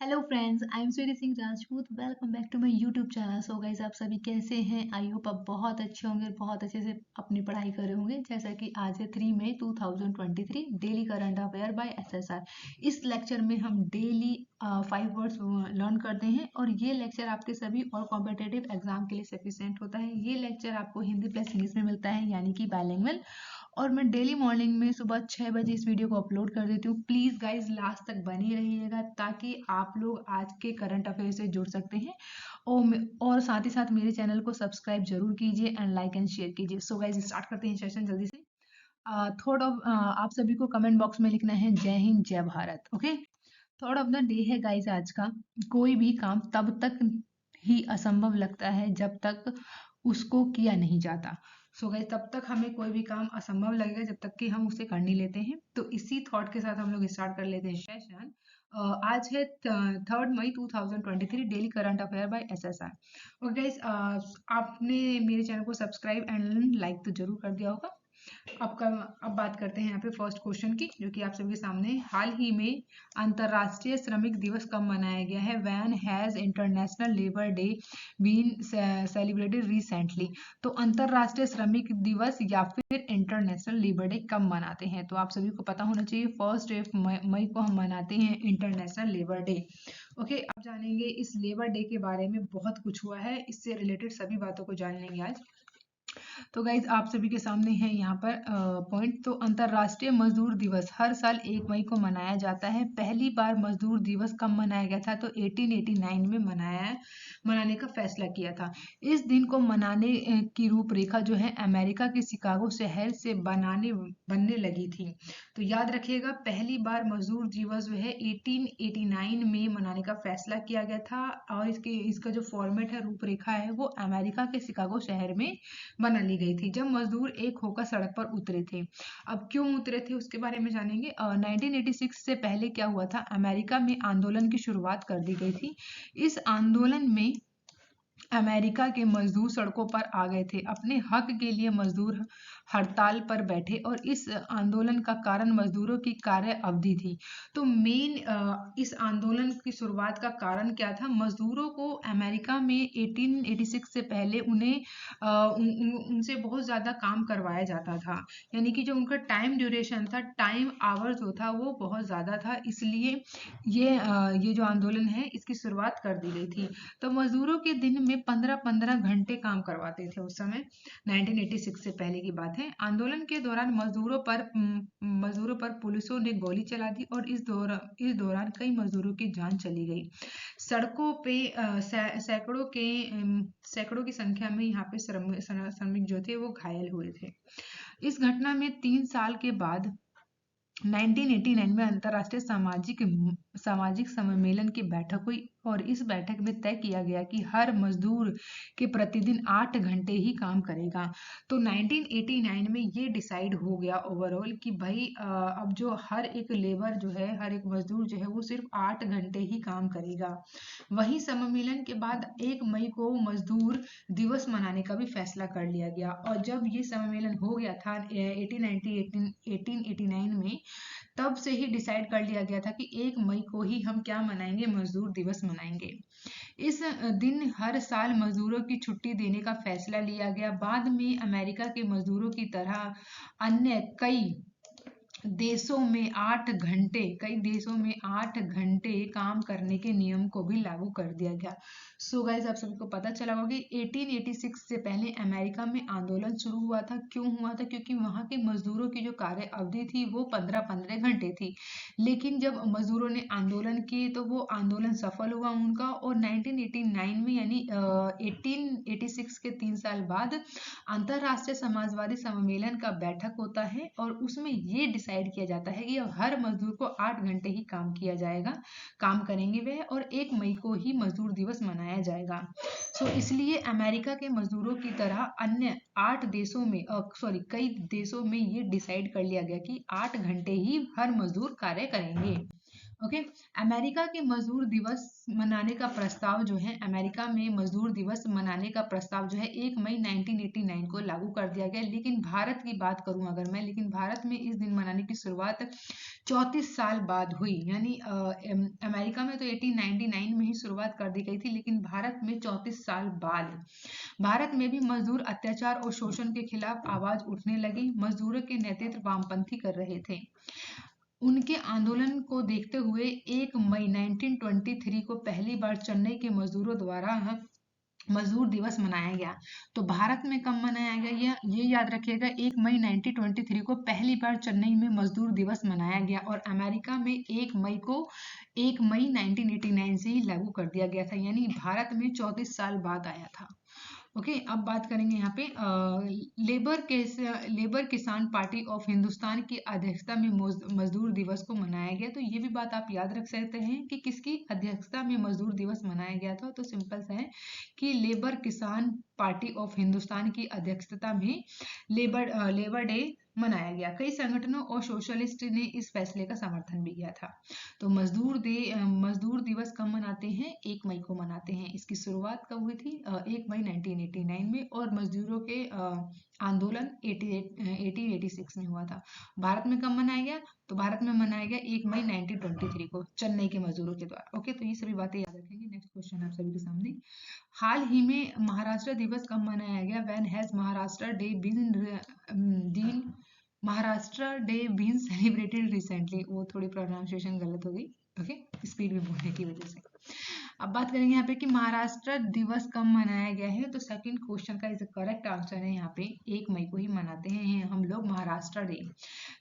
Hello friends, I am Sweety Singh Rajput. Welcome back to my YouTube channel. So guys, आप सभी कैसे हैं? आई होप आप बहुत अच्छे होंगे और बहुत अच्छे से अपनी पढ़ाई कर रहे होंगे। जैसा कि आज है 3 मई 2023, daily current affair by SSR. इस लेक्चर में हम डेली 5 वर्ड्स लर्न करते हैं और ये लेक्चर आपके सभी और कॉम्पिटेटिव एग्जाम के लिए सफिशिएंट होता है। ये लेक्चर आपको हिंदी प्लस इंग्लिश में मिलता है, यानी कि बाइलिंगुअल। और मैं डेली मॉर्निंग में सुबह 6 बजे इस वीडियो को अपलोड कर देती हूँ। प्लीज़ गाइज लास्ट तक बने रहिएगा ताकि आप लोग आज के करंट अफेयर से जुड़ सकते हैं। और साथ ही साथ मेरे चैनल को सब्सक्राइब जरूर कीजिए एंड लाइक एंड शेयर कीजिए। सो गाइज स्टार्ट करते हैं सेशन जल्दी से। थोड़ा आप सभी को कमेंट बॉक्स में लिखना है जय हिंद जय Bharat. Okay, thought of the day है गाइज आज का। कोई भी काम तब तक ही असंभव लगता है जब तक उसको किया नहीं जाता। सो गाइज तब तक हमें कोई भी काम असंभव लगेगा जब तक कि हम उसे कर नहीं लेते हैं। तो इसी थॉट के साथ हम लोग स्टार्ट कर लेते हैं सेशन। आज है 3 मई 2023, daily current affair by SSR. और गाइज आपने मेरे चैनल को सब्सक्राइब एंड लाइक तो जरूर कर दिया होगा। अब बात करते हैं यहाँ पे फर्स्ट क्वेश्चन की, जो कि आप सभी के सामने है। हाल ही में अंतर्राष्ट्रीय श्रमिक दिवस कब मनाया गया है? When has international labour day been celebrated recently? तो अंतर्राष्ट्रीय श्रमिक दिवस या फिर इंटरनेशनल लेबर डे कब मनाते हैं? तो आप सभी को पता होना चाहिए, 1 मई को हम मनाते हैं इंटरनेशनल लेबर डे। ओके, अब जानेंगे इस लेबर डे के बारे में। बहुत कुछ हुआ है, इससे रिलेटेड सभी बातों को जान लेंगे आज। तो गाइज आप सभी के सामने है यहाँ पर पॉइंट। तो अंतर्राष्ट्रीय मजदूर दिवस हर साल 1 मई को मनाया जाता है। पहली बार मजदूर दिवस कब मनाया गया था? तो 1889 में मनाने का फैसला किया था। इस दिन को मनाने की रूपरेखा जो है अमेरिका के शिकागो शहर से बनने लगी थी। तो याद रखिएगा, पहली बार मजदूर दिवस जो है 1889 में मनाने का फैसला किया गया था। और इसका जो फॉर्मेट है, रूपरेखा है, वो अमेरिका के शिकागो शहर में बना ली गई थी, जब मजदूर एक होकर सड़क पर उतरे थे। अब क्यों उतरे थे उसके बारे में जानेंगे। 1986 से पहले क्या हुआ था? अमेरिका में आंदोलन की शुरुआत कर दी गई थी। इस आंदोलन में अमेरिका के मजदूर सड़कों पर आ गए थे। अपने हक के लिए मजदूर हड़ताल पर बैठे और इस आंदोलन का कारण मजदूरों की कार्य अवधि थी। तो मेन इस आंदोलन की शुरुआत का कारण क्या था? मजदूरों को अमेरिका में 1886 से पहले उनसे बहुत ज़्यादा काम करवाया जाता था। यानी कि जो उनका टाइम ड्यूरेशन था, टाइम आवर जो था, वो बहुत ज़्यादा था। इसलिए ये जो आंदोलन है, इसकी शुरुआत कर दी गई थी। तो मजदूरों के दिन में 15-15 घंटे काम करवाते थे उस समय। 1986 से पहले की बात है। आंदोलन के दौरान मजदूरों पर पुलिसों ने गोली चला दी और इस दौरान कई मजदूरों की जान चली गई। सड़कों पे सैकड़ों की संख्या में यहाँ पे श्रमिक जो थे वो घायल हुए थे। इस घटना में 3 साल के बाद 1989 में अंतर्राष्ट्रीय सामाजिक सम्मेलन की बैठक हुई और इस बैठक में तय किया गया कि हर मजदूर के प्रतिदिन 8 घंटे ही काम करेगा। तो 1989 में ये डिसाइड हो गया ओवरऑल कि भाई अब जो हर एक लेबर जो है, हर एक मजदूर जो है, वो सिर्फ 8 घंटे ही काम करेगा। वहीं सम्मेलन के बाद 1 मई को मजदूर दिवस मनाने का भी फैसला कर लिया गया। और जब ये सम्मेलन हो गया था 1889 में, तब से ही डिसाइड कर लिया गया था कि 1 मई को ही हम क्या मनाएंगे? मजदूर दिवस मनाएंगे। इस दिन हर साल मजदूरों की छुट्टी देने का फैसला लिया गया। बाद में अमेरिका के मजदूरों की तरह अन्य कई देशों में 8 घंटे काम करने के नियम को भी लागू कर दिया गया। सो गाइस, आप सभी को पता चला होगा कि 1886 से पहले अमेरिका में आंदोलन शुरू हुआ था। क्यों हुआ था? क्योंकि वहां के मजदूरों की जो कार्य अवधि थी वो 15-15 घंटे थी। लेकिन जब मजदूरों ने आंदोलन किए तो वो आंदोलन सफल हुआ उनका। और 1989 में, यानी 1886 के 3 साल बाद अंतरराष्ट्रीय समाजवादी सम्मेलन का बैठक होता है और उसमें ये डिसाइड किया जाता है कि हर मजदूर को 8 घंटे ही काम करेंगे वह, और 1 मई को ही मजदूर दिवस मनाया जाएगा। सो इसलिए अमेरिका के मजदूरों की तरह अन्य 8 देशों में कई देशों में ये डिसाइड कर लिया गया कि 8 घंटे ही हर मजदूर कार्य करेंगे। ओके। अमेरिका के मजदूर दिवस मनाने का प्रस्ताव जो है, अमेरिका में मजदूर दिवस मनाने का प्रस्ताव जो है 1 मई 1989 को लागू कर दिया गया। लेकिन भारत की बात करूं अगर मैं, लेकिन भारत में इस दिन मनाने की शुरुआत 34 साल बाद हुई। यानी अमेरिका में तो 1899 में ही शुरुआत कर दी गई थी, लेकिन भारत में 34 साल बाद भारत में भी मजदूर अत्याचार और शोषण के खिलाफ आवाज उठने लगी। मजदूरों के नेतृत्व वामपंथी कर रहे थे। उनके आंदोलन को देखते हुए 1 मई 1923 को पहली बार चेन्नई के मजदूरों द्वारा मजदूर दिवस मनाया गया। तो भारत में कब मनाया गया, ये याद रखिएगा, 1 मई 1923 को पहली बार चेन्नई में मजदूर दिवस मनाया गया, और अमेरिका में 1 मई को 1 मई 1989 से ही लागू कर दिया गया था। यानी भारत में 34 साल बाद आया था। ओके, अब बात करेंगे यहाँ पे लेबर किसान पार्टी ऑफ हिंदुस्तान की अध्यक्षता में मजदूर दिवस को मनाया गया। तो ये भी बात आप याद रख सकते हैं कि किसकी अध्यक्षता में मजदूर दिवस मनाया गया था। तो सिंपल सा है कि लेबर किसान पार्टी ऑफ हिंदुस्तान की अध्यक्षता में लेबर डे मनाया गया। कई संगठनों और सोशलिस्ट ने इस फैसले का समर्थन भी किया था। तो मजदूर दिवस कब मनाते हैं, 1 मई को मनाते हैं। इसकी शुरुआत कब हुई थी, 1 मई 1989 में, और मजदूरों के आंदोलन 1886 में हुआ था। भारत में कब मनाया गया, तो भारत में मनाया गया 1 मई 1923 को चेन्नई के मजदूरों के द्वारा। ओके, तो ये सभी बातें याद रखेंगे। नेक्स्ट क्वेश्चन आप सभी के सामने, हाल ही में महाराष्ट्र दिवस कब मनाया गया, when has Maharashtra day been Maharashtra day been celebrated recently. वो थोड़ी प्रोनाउंसिएशन गलत हो गई, ओके, स्पीड में बोलने की वजह से। अब बात करेंगे यहाँ पे कि महाराष्ट्र दिवस कब मनाया गया है। तो सेकंड क्वेश्चन का इज करेक्ट आंसर है यहाँ पे 1 मई को ही मनाते हैं हम लोग महाराष्ट्र डे।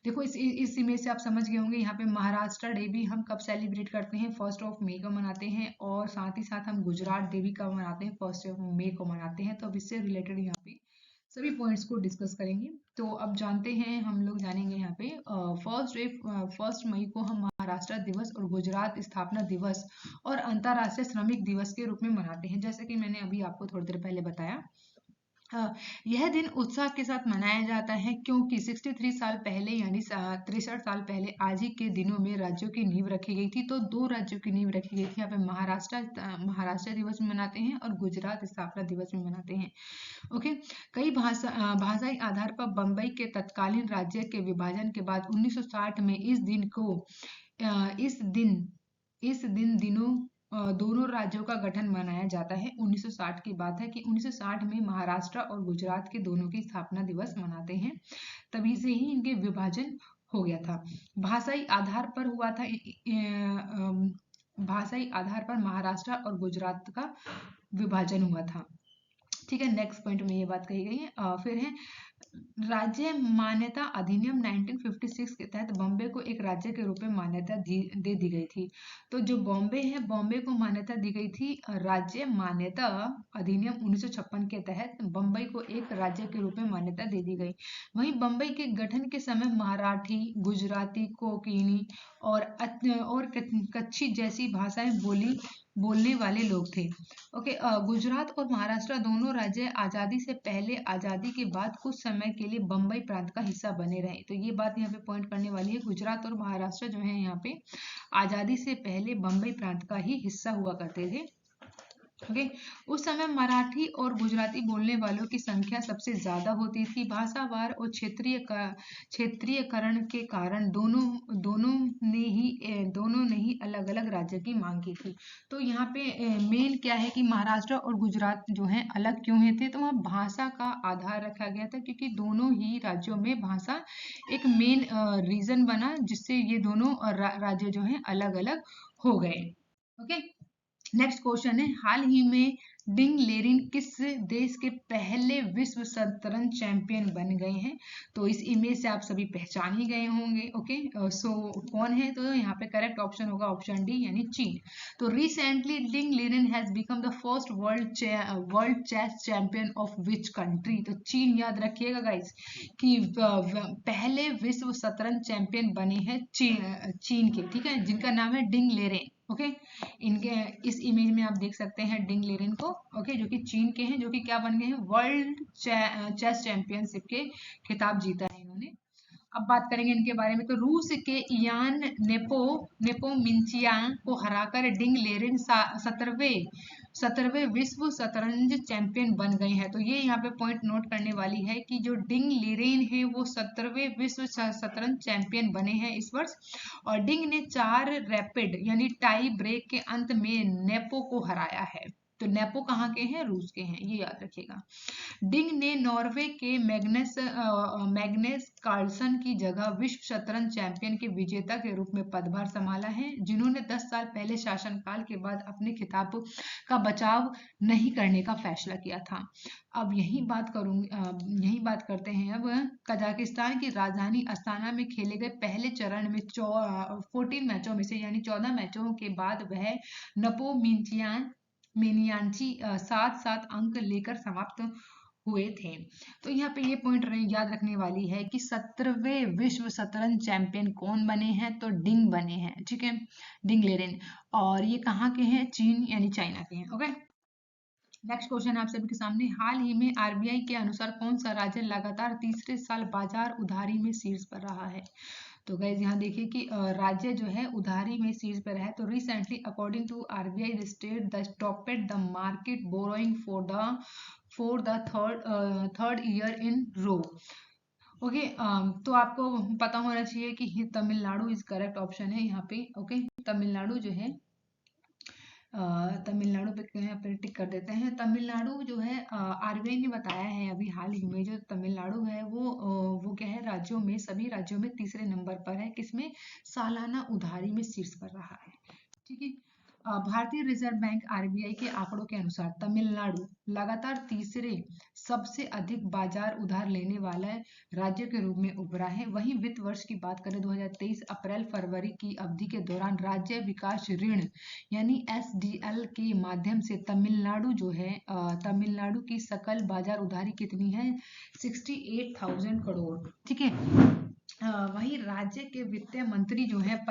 देखो इस इमेज से आप समझ गए होंगे, यहाँ पे महाराष्ट्र डे भी हम कब सेलिब्रेट करते हैं, 1 मई को मनाते हैं, और साथ ही साथ हम गुजरात डे भी कब मनाते हैं, 1 मई को मनाते हैं। तो अब इससे रिलेटेड यहाँ पे सभी पॉइंट्स को डिस्कस करेंगे। तो अब जानते हैं, हम लोग जानेंगे यहाँ पे 1 मई को हम महाराष्ट्र दिवस और गुजरात स्थापना दिवस और अंतर्राष्ट्रीय श्रमिक दिवस के रूप में मनाते हैं, जैसे कि मैंने अभी आपको थोड़ी देर पहले बताया। यह दिन उत्साह के साथ मनाया जाता है क्योंकि 63 साल पहले यानी 63 साल पहले आज ही के दिनों में राज्यों की नींव रखी गई थी। तो 2 राज्यों की नींव रखी गई थी। यहाँ पे महाराष्ट्र दिवस भी मनाते हैं और गुजरात स्थापना दिवस भी मनाते हैं। ओके, कई भाषाई आधार पर बम्बई के तत्कालीन राज्य के विभाजन के बाद 1960 में इस दिन दोनों राज्यों का गठन मनाया जाता है। 1960 की बात है कि 1960 में महाराष्ट्र और गुजरात के दोनों की स्थापना दिवस मनाते हैं, तभी से ही इनके विभाजन हो गया था। भाषाई आधार पर हुआ था, भाषाई आधार पर महाराष्ट्र और गुजरात का विभाजन हुआ था। ठीक है, नेक्स्ट पॉइंट में ये बात कही गई है। फिर है राज्य मान्यता अधिनियम 1956 के तहत बॉम्बे को एक राज्य के रूप में मान्यता दे दी गई थी। तो जो बॉम्बे है, बॉम्बे को मान्यता दी गई थी राज्य मान्यता अधिनियम 1956 के तहत बम्बई को एक राज्य के रूप में मान्यता दे दी गई। वहीं बम्बई के गठन के समय मराठी, गुजराती, कोंकणी और कच्छी जैसी भाषाएं बोलने वाले लोग थे। ओके, गुजरात और महाराष्ट्र दोनों राज्य आजादी से पहले आजादी के बाद कुछ समय के लिए बम्बई प्रांत का हिस्सा बने रहे। तो ये बात यहाँ पे पॉइंट करने वाली है, गुजरात और महाराष्ट्र जो है यहाँ पे आजादी से पहले बम्बई प्रांत का ही हिस्सा हुआ करते थे। ओके, उस समय मराठी और गुजराती बोलने वालों की संख्या सबसे ज्यादा होती थी। भाषावार और क्षेत्रीयकरण के कारण दोनों ने ही अलग अलग राज्य की मांग की थी। तो यहाँ पे मेन क्या है कि महाराष्ट्र और गुजरात जो है अलग क्यों हुए थे, तो वहाँ भाषा का आधार रखा गया था, क्योंकि दोनों ही राज्यों में भाषा एक मेन रीजन बना, जिससे ये दोनों राज्य जो है अलग अलग हो गए। ओके, नेक्स्ट क्वेश्चन है, हाल ही में डिंग लेरिन किस देश के पहले विश्व शतरंज चैंपियन बन गए हैं। तो इस इमेज से आप सभी पहचान ही गए होंगे। ओके, सो कौन है, तो यहाँ पे करेक्ट ऑप्शन होगा ऑप्शन डी यानी चीन। तो recently Ding Liren has become the first world chess champion of which country. तो चीन याद रखिएगा गाइस कि पहले विश्व शतरंज चैंपियन बने हैं चीन के, ठीक है, जिनका नाम है डिंग लेरिन। ओके, इनके इस इमेज में आप देख सकते हैं डिंग लेरिन को, ओके, जो कि चीन के हैं, जो कि क्या बन गए हैं, वर्ल्ड चेस चैंपियनशिप के खिताब जीता है इन्होंने। अब बात करेंगे इनके बारे में। तो रूस के इयान नेपोमिंचियान को हराकर डिंग लेरेन 17वें विश्व शतरंज चैंपियन बन गए हैं। तो ये यहाँ पे पॉइंट नोट करने वाली है कि जो डिंग लेरेन है वो 17वें विश्व शतरंज चैंपियन बने हैं इस वर्ष। और डिंग ने 4 रैपिड यानी टाई ब्रेक के अंत में नेपो को हराया है। तो नेपो कहाँ के हैं? रूस के हैं, ये याद रखिएगा। डिंग ने नॉर्वे के मैग्नेस कार्लसन की जगह विश्व शतरंज चैंपियन के विजेता के रूप में पदभार संभाला है, जिन्होंने 10 साल पहले शासनकाल के बाद अपने खिताब का बचाव नहीं करने का फैसला किया था। अब यही बात करते हैं अब कजाकिस्तान की राजधानी अस्ताना में खेले गए पहले चरण में 14 मैचों में से यानी 14 मैचों के बाद वह मेनियांची 7-7 अंक लेकर समाप्त हुए थे। तो यहाँ पे ये पॉइंट याद रखने वाली है कि 17वें विश्व शतरंज चैंपियन कौन बने हैं? तो डिंग बने हैं, ठीक है, डिंग लेरेन। और ये कहाँ के हैं? चीन यानी चाइना के हैं। ओके, नेक्स्ट क्वेश्चन आप सभी के सामने। हाल ही में आरबीआई के अनुसार कौन सा राज्य लगातार तीसरे साल बाजार उधारी में शीर्ष पर रहा है? तो गाइज यहाँ देखिए कि राज्य जो है उधारी में शीर्ष पर है। तो recently according to RBI the state the topped the market borrowing for the third year in row. Okay, तो आपको पता होना चाहिए कि तमिलनाडु इज करेक्ट ऑप्शन है यहाँ पे। ओके, तमिलनाडु जो है तमिलनाडु पे यहाँ पे टिक कर देते हैं। तमिलनाडु जो है आरबीआई ने बताया है अभी हाल ही में, जो तमिलनाडु है वो क्या है, राज्यों में सभी राज्यों में तीसरे नंबर पर है। किसमें? सालाना उधारी में शीर्ष पर रहा है, ठीक है। भारतीय रिजर्व बैंक आरबीआई के आंकड़ों के अनुसार तमिलनाडु लगातार तीसरे सबसे अधिक बाजार उधार लेने वाला राज्य के रूप में उभरा है। वहीं वित्त वर्ष की बात करें 2023 अप्रैल फरवरी की अवधि के दौरान राज्य विकास ऋण यानी एसडीएल के माध्यम से तमिलनाडु जो है तमिलनाडु की सकल बाजार उधारी कितनी है? 68,000 करोड़, ठीक है। वहीं राज्य के वित्त मंत्री जो है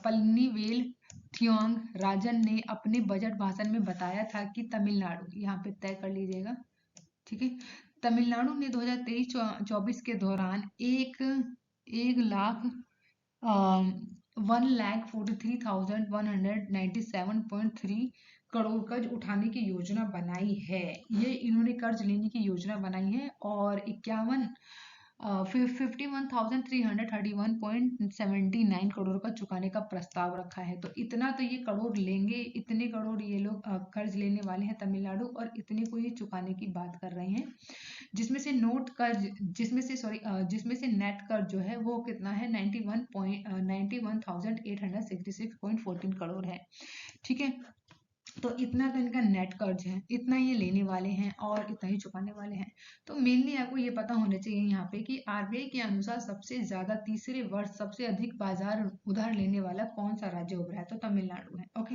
पलनीवेल थियोंग राजन ने अपने बजट भाषण में बताया था कि तमिलनाडु, यहाँ पे तय कर लीजिएगा, ठीक है, तमिलनाडु ने 2023-24 के दौरान 1,43,197.3 करोड़ कर्ज उठाने की योजना बनाई है। ये इन्होंने कर्ज लेने की योजना बनाई है और 51,331.79 करोड़ का चुकाने का प्रस्ताव रखा है। तो इतना तो ये करोड़ लेंगे, इतने करोड़ ये लोग कर्ज लेने वाले हैं तमिलनाडु, और इतने को ये चुकाने की बात कर रहे हैं, जिसमें से नेट कर्ज जो है वो कितना है? 91,866.14 करोड़ है, ठीक है। तो इतना तो इनका नेट कर्ज है, इतना ये लेने वाले हैं और इतना ही चुकाने वाले हैं। तो मेनली आपको ये पता होना चाहिए यहाँ पे कि आरबीआई के अनुसार सबसे ज्यादा तीसरे वर्ष सबसे अधिक बाजार उधार लेने वाला कौन सा राज्य उभरा है? तो तमिलनाडु है। ओके,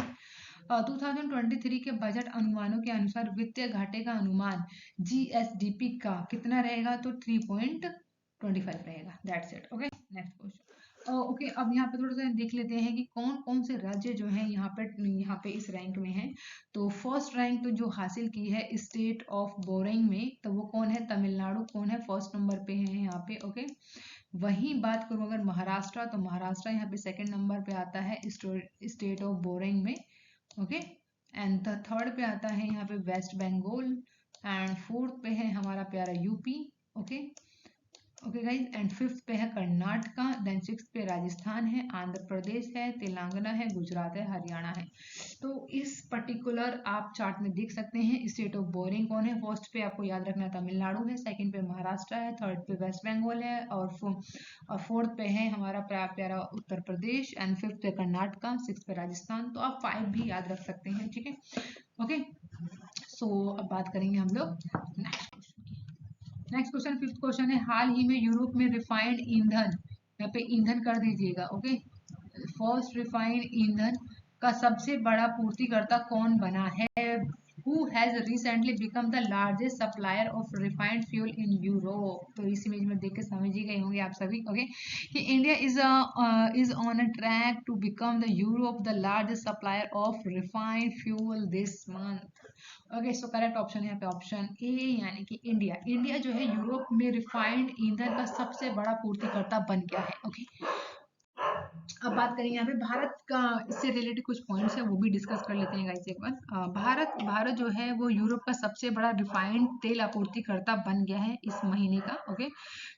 2023 के बजट अनुमानों के अनुसार वित्तीय घाटे का अनुमान जीएसडीपी का कितना रहेगा? तो 3.25 रहेगा। That's it. Okay, next question. Okay, अब यहाँ पे थोड़ा सा देख लेते हैं कि कौन कौन से राज्य जो है यहाँ पे इस रैंक में है। तो फर्स्ट रैंक तो जो हासिल की है स्टेट ऑफ बोरिंग में, तो वो कौन है? तमिलनाडु कौन है? फर्स्ट नंबर पे है यहाँ पे। ओके, वहीं बात करूँ अगर महाराष्ट्र, तो महाराष्ट्र यहाँ पे सेकंड नंबर पे आता है स्टेट ऑफ बोरिंग में। ओके, एंड थर्ड पे आता है यहाँ पे वेस्ट बंगाल, एंड फोर्थ पे है हमारा प्यारा UP. Okay okay guys, and fifth पे है कर्नाटका, देन सिक्स पे राजस्थान है, आंध्र प्रदेश है, तेलंगाना है, गुजरात है, हरियाणा है। तो इस पर्टिकुलर आप चार्ट में देख सकते हैं स्टेट ऑफ बोरिंग कौन है। फर्स्ट पे आपको याद रखना तमिलनाडु है, सेकंड पे महाराष्ट्र है, थर्ड पे वेस्ट बंगाल है, और फोर्थ पे है हमारा प्यारा उत्तर प्रदेश, एंड फिफ्थ पे कर्नाटका, सिक्स पे राजस्थान। तो आप 5 भी याद रख सकते हैं, ठीक है। ओके, सो अब बात करेंगे हम लोग नेक्स्ट क्वेश्चन। फिफ्थ क्वेश्चन है, हाल ही में यूरोप में रिफाइंड ईंधन, यहाँ पे ईंधन कर दीजिएगा। ओके, फर्स्ट रिफाइंड ईंधन का सबसे बड़ा पूर्तिकर्ता कौन बना है? Who has recently become the largest supplier of refined fuel in Europe? तो इस इमेज में देख के समझ ही गए होंगे आप सभी, ओके, कि India is on a track to become the Europe the largest supplier of refined fuel this month. Okay, so correct option है यहाँ पे ऑप्शन ए, यानी कि इंडिया जो है यूरोप में रिफाइंड ईंधन का सबसे बड़ा पूर्तिकर्ता बन गया है। ओके, अब बात करेंगे यहाँ पे भारत का, इससे रिलेटेड कुछ पॉइंट्स है वो भी डिस्कस कर लेते हैं गाइस एक बार। भारत जो है वो यूरोप का सबसे बड़ा रिफाइंड तेल आपूर्तिकर्ता बन गया है इस महीने का। ओके,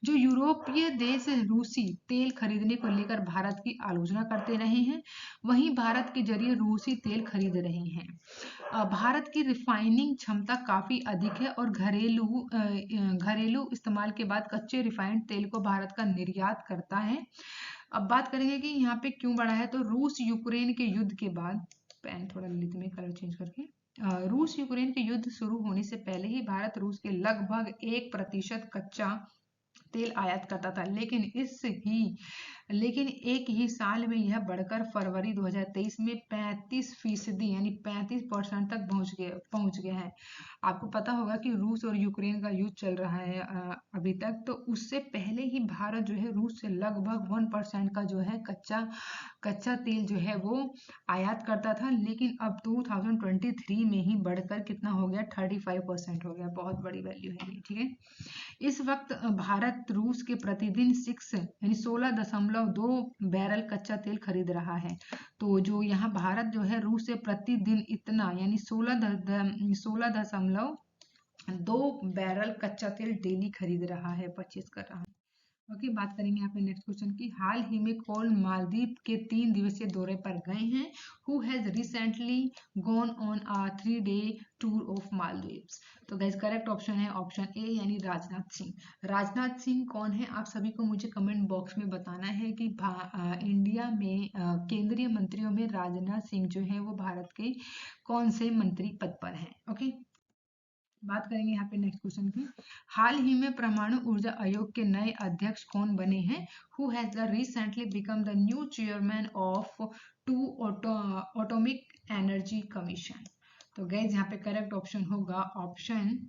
जो यूरोपीय देश रूसी तेल खरीदने को लेकर भारत की आलोचना करते रहे हैं, वहीं भारत के जरिए रूसी तेल खरीद रहे हैं। भारत की रिफाइनिंग क्षमता काफी अधिक है और घरेलू इस्तेमाल के बाद कच्चे रिफाइंड तेल को भारत का निर्यात करता है। अब बात करेंगे कि यहाँ पे क्यों बढ़ा है, तो रूस यूक्रेन के युद्ध के बाद, पेन थोड़ा लिख में कलर चेंज करके, रूस यूक्रेन के युद्ध शुरू होने से पहले ही भारत रूस के लगभग 1% कच्चा तेल आयात करता था, लेकिन एक ही साल में यह बढ़कर फरवरी 2023 में 35% यानी 35% तक पहुंच गया है। आपको पता होगा कि रूस और यूक्रेन का युद्ध चल रहा है अभी तक, तो उससे पहले ही भारत जो है रूस से लगभग 1% का जो है कच्चा तेल जो है वो आयात करता था, लेकिन अब 2023 में ही बढ़कर कितना हो गया, 35% हो गया। बहुत बड़ी वैल्यू है ये, ठीक है। इस वक्त भारत रूस के प्रतिदिन 16.2 बैरल कच्चा तेल खरीद रहा है। तो जो यहाँ भारत जो है रूस से प्रतिदिन इतना यानी 16.2 बैरल कच्चा तेल डेली खरीद रहा है, परचेज कर रहा है। ओके, बात करेंगे यहाँ पे नेक्स्ट क्वेश्चन की। हाल ही में कौन मालदीव के 3 दिवसीय दौरे पर गए हैं? Who has recently gone on a 3-day tour of Maldives? तो गाइस करेक्ट ऑप्शन है ऑप्शन ए, यानी राजनाथ सिंह। राजनाथ सिंह कौन है, आप सभी को मुझे कमेंट बॉक्स में बताना है कि इंडिया में केंद्रीय मंत्रियों में राजनाथ सिंह जो है वो भारत के कौन से मंत्री पद पर हैं। ओके, बात करेंगे यहाँ पे नेक्स्ट क्वेश्चन की। हाल ही में परमाणु ऊर्जा आयोग के नए अध्यक्ष कौन बने हैं? Who has recently become the new chairman of 2 atomic energy commission? तो गाइस यहाँ पे करेक्ट ऑप्शन होगा ऑप्शन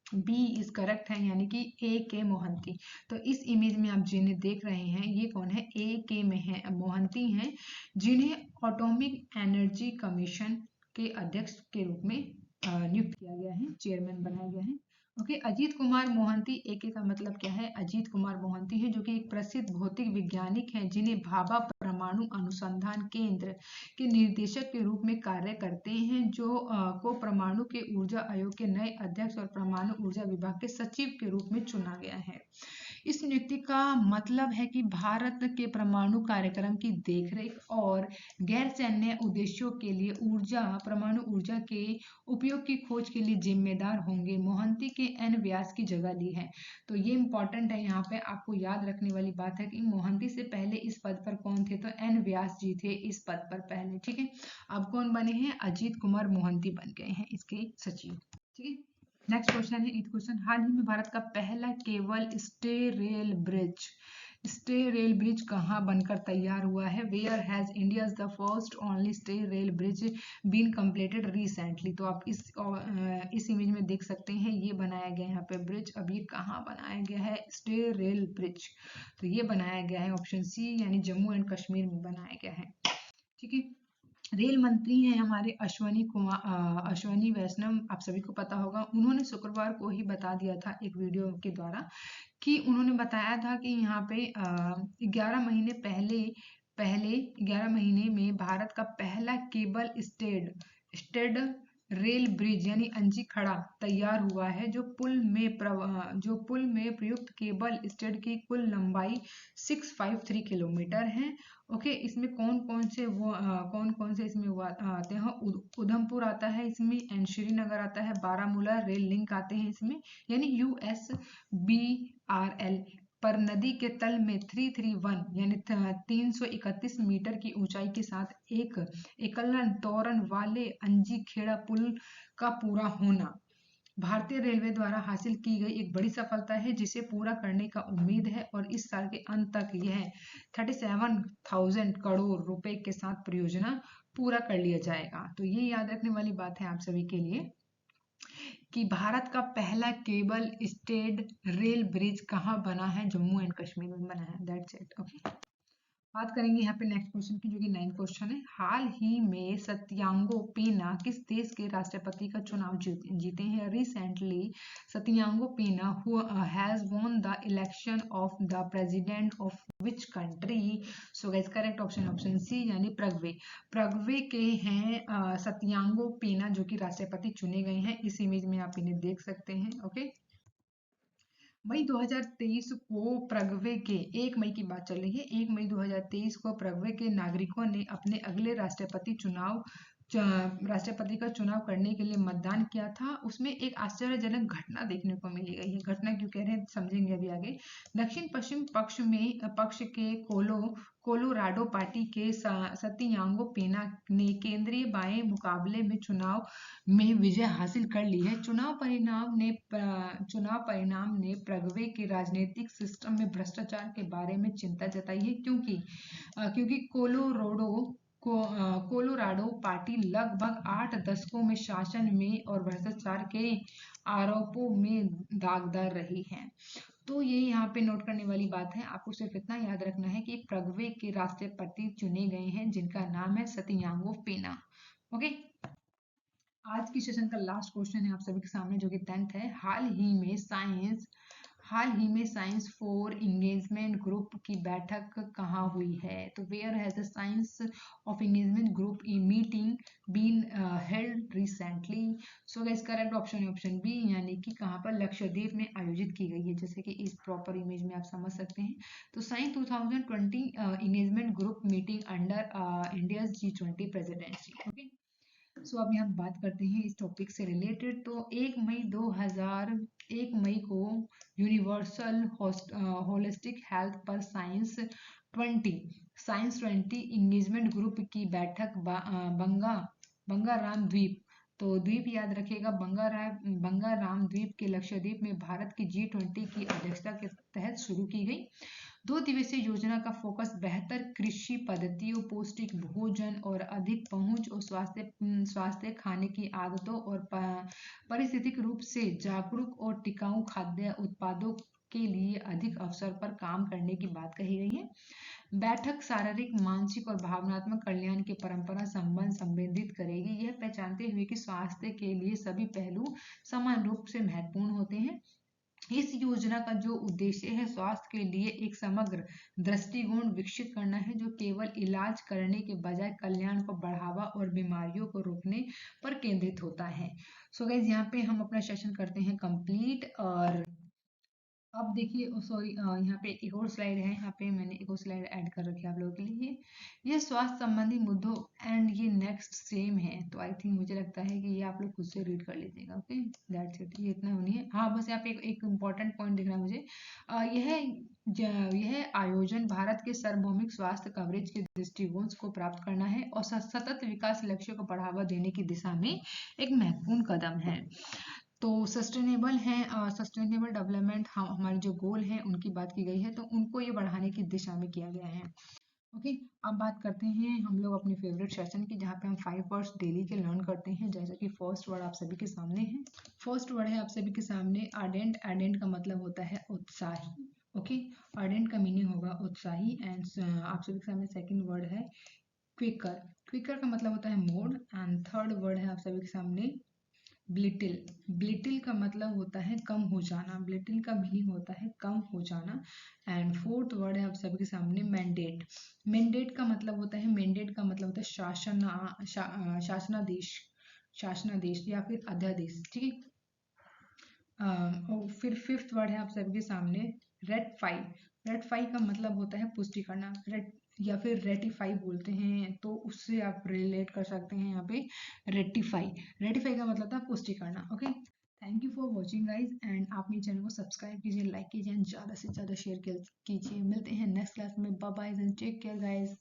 बी इज करेक्ट है, यानी कि ए के मोहंती। तो इस इमेज में आप जिन्हें देख रहे हैं ये कौन है, ए के में है मोहंती हैं, जिन्हें एटॉमिक एनर्जी कमीशन के अध्यक्ष के रूप में नियुक्त किया गया है, चेयरमैन बनाया गया है। ओके, अजीत कुमार मोहंती, एके का मतलब क्या है, अजीत कुमार मोहंती है जो कि एक प्रसिद्ध भौतिक वैज्ञानिक हैं, जिन्हें भाभा परमाणु अनुसंधान केंद्र के निर्देशक के रूप में कार्य करते हैं, जो को परमाणु के ऊर्जा आयोग के नए अध्यक्ष और परमाणु ऊर्जा विभाग के सचिव के रूप में चुना गया है। इस नियुक्ति का मतलब है कि भारत के परमाणु कार्यक्रम की देखरेख और गैर सैन्य उद्देश्यों के लिए परमाणु ऊर्जा के उपयोग की खोज के लिए जिम्मेदार होंगे। मोहंती के एन व्यास की जगह ली है। तो ये इंपॉर्टेंट है, यहाँ पे आपको याद रखने वाली बात है कि मोहंती से पहले इस पद पर कौन थे, तो एन व्यास जी थे इस पद पर पहले, ठीक है। अब कौन बने हैं, अजीत कुमार मोहंती बन गए हैं इसके सचिव, ठीक है। नेक्स्ट क्वेश्चन है 8th क्वेश्चन। हाल ही में भारत का पहला केबल स्टे रेल ब्रिज कहाँ बनकर तैयार हुआ है? Where has India's the first only stay rail bridge been completed recently? तो आप इस इमेज में देख सकते हैं ये बनाया गया है यहाँ पे ब्रिज। अब ये कहाँ बनाया गया है, स्टे रेल ब्रिज, तो ये बनाया गया है ऑप्शन सी, यानी जम्मू एंड कश्मीर में बनाया गया है, ठीक है। रेल मंत्री हैं हमारे अश्वनी वैष्णव, आप सभी को पता होगा। उन्होंने शुक्रवार को ही बता दिया था एक वीडियो के द्वारा कि उन्होंने बताया था कि यहाँ पे 11 महीने पहले 11 महीने में भारत का पहला केबल स्टेड रेल ब्रिज यानी अंजी खड़ा तैयार हुआ है, जो पुल में प्रयुक्त केबल स्टेड की कुल लंबाई 653 किलोमीटर है। ओके, इसमें कौन कौन से इसमें आते हैं, उधमपुर आता है इसमें, एंड श्रीनगर आता है, बारामूला रेल लिंक आते हैं इसमें, यानी USBRL पर नदी के तल में 331 यानी 331 मीटर की ऊंचाई के साथ एक एकलन तोरण वाले अंजी खेड़ा पुल का पूरा होना भारतीय रेलवे द्वारा हासिल की गई एक बड़ी सफलता है, जिसे पूरा करने का उम्मीद है और इस साल के अंत तक यह 37,000 करोड़ रुपए के साथ परियोजना पूरा कर लिया जाएगा। तो ये याद रखने वाली बात है आप सभी के लिए। कि भारत का पहला केबल स्टेड रेल ब्रिज कहाँ बना है? जम्मू एंड कश्मीर में बना है। That's it. ओके, बात करेंगे यहाँ पे नेक्स्ट क्वेश्चन की, जो कि 9 क्वेश्चन है। हाल ही में सत्यांगो पेना किस देश के राष्ट्रपति का चुनाव जीते हैं? Recently Santiago Pena who has won the election of the president of which country? So guys correct option option C यानी प्रगवे। प्रगवे के हैं सत्यांगो पेना, जो कि राष्ट्रपति चुने गए हैं। इस इमेज में आप इन्हें देख सकते हैं। ओके, मई 2023 को प्रगवे के 1 मई की बात चल रही है। 1 मई 2023 को प्रगवे के नागरिकों ने अपने अगले राष्ट्रपति का चुनाव करने के लिए मतदान किया था। उसमें एक आश्चर्यजनक घटना देखने को मिली गई है। घटना क्यों कह रहे हैं समझेंगे अभी आगे। दक्षिण पश्चिम पक्ष के कोलोराडो पार्टी के सत्यांगो पेना ने केंद्रीय बाएं मुकाबले में चुनाव में विजय हासिल कर ली है। चुनाव परिणाम ने प्रगवे के राजनीतिक सिस्टम में भ्रष्टाचार के बारे में चिंता जताई है, क्योंकि कोलोराडो पार्टी लगभग 8 दशकों में शासन में और भ्रष्टाचार के आरोपों में दागदार रही है। तो ये यहाँ पे नोट करने वाली बात है। आपको सिर्फ इतना याद रखना है कि प्रगवे के राष्ट्रपति चुने गए हैं, जिनका नाम है सत्यांगो पेना। ओके, आज की सेशन का लास्ट क्वेश्चन है आप सभी के सामने, जो कि 10th है। हाल ही में साइंस फॉर इंगेजमेंट ग्रुप की बैठक कहाँ हुई है? तो where has the science of engagement group meeting been held recently? So guys correct option है ऑप्शन बी, यानी कि कहाँ पर? लक्षद्वीप में आयोजित की गई है, जैसे कि इस प्रॉपर इमेज में आप समझ सकते हैं। तो science 2020 engagement group meeting under India G20 presidency. Okay, so अब यहाँ बात करते हैं इस टॉपिक से रिलेटेड। तो 1 मई को यूनिवर्सल होलिस्टिक हेल्थ पर साइंस 20 इंगेजमेंट ग्रुप की बैठक बंगाराम द्वीप, तो द्वीप याद रखिएगा, बंगाराम द्वीप के लक्षद्वीप में भारत की G20 की अध्यक्षता के तहत शुरू की गई। 2 दिवसीय योजना का फोकस बेहतर कृषि पद्धतियों, पौष्टिक भोजन और अधिक पहुंच और स्वास्थ्य खाने की आदतों और पारिस्थितिक रूप से जागरूक और टिकाऊ खाद्य उत्पादों के लिए अधिक अवसर पर काम करने की बात कही गई है। बैठक शारीरिक, मानसिक और भावनात्मक कल्याण के परंपरा संबंध संबोधित करेगी, यह पहचानते हुए कि स्वास्थ्य के लिए सभी पहलू समान रूप से महत्वपूर्ण होते हैं। इस योजना का जो उद्देश्य है स्वास्थ्य के लिए एक समग्र दृष्टिकोण विकसित करना है, जो केवल इलाज करने के बजाय कल्याण को बढ़ावा और बीमारियों को रोकने पर केंद्रित होता है। सो गाइज यहाँ पे हम अपना सेशन करते हैं कंप्लीट। और अब देखिए, सॉरी, यहाँ पे एक और स्लाइड है, यहाँ पे मैंने एक और स्लाइड ऐड कर रखी है आप लोगों के लिए। ये स्वास्थ्य संबंधी मुद्दों एंड ये नेक्स्ट सेम है, तो आई थिंक मुझे लगता है कि ये आप लोग खुद से रीड कर लीजिएगा। ओके, दैट्स इट, ये इतना होनी है। हाँ, बस यहाँ पे एक इम्पॉर्टेंट पॉइंट दिख रहा है मुझे। यह आयोजन भारत के सार्वभौमिक स्वास्थ्य कवरेज के दृष्टिकोण को प्राप्त करना है और सतत विकास लक्ष्य को बढ़ावा देने की दिशा में एक महत्वपूर्ण कदम है। तो सस्टेनेबल डेवलपमेंट हमारे जो गोल हैं उनकी बात की गई है, तो उनको ये बढ़ाने की दिशा में किया गया है। ओके, अब बात करते हैं हम लोग अपने फेवरेट सेशन की, जहाँ पे हम 5 वर्ड्स डेली के लर्न करते हैं। जैसा कि फर्स्ट वर्ड आप सभी के सामने है। फर्स्ट वर्ड है आप सभी के सामने आर्डेंट। आर्डेंट का मतलब होता है उत्साही। ओके, आर्डेंट का मीनिंग होगा उत्साही। एंड आप सभी के सामने सेकंड वर्ड है क्विकर। क्विकर का मतलब होता है मोड। एंड थर्ड वर्ड है आप सभी के सामने ब्लिटिल। ब्लिटिल का मतलब होता है कम हो जाना। ब्लिटिल का मीनिंग होता है कम हो जाना। एंड फोर्थ वर्ड है आप सभी के सामने मैंडेट। मैंडेट का मतलब होता है शासनादेश। शासनादेश या फिर अध्यादेश, ठीक है। और फिर फिफ्थ वर्ड है आप सभी के सामने रेटिफाई। रेटिफाई का मतलब होता है पुष्टि करना, या फिर रेटिफाई बोलते हैं, तो उससे आप रिलेट कर सकते हैं यहाँ पे रेटिफाई। रेटिफाई का मतलब था पुष्टि करना। Okay, thank you for watching guys. And आप मेरे चैनल को सब्सक्राइब कीजिए, लाइक कीजिए एंड ज़्यादा से ज़्यादा शेयर कीजिए। मिलते हैं नेक्स्ट क्लास में। Bye bye and take care guys.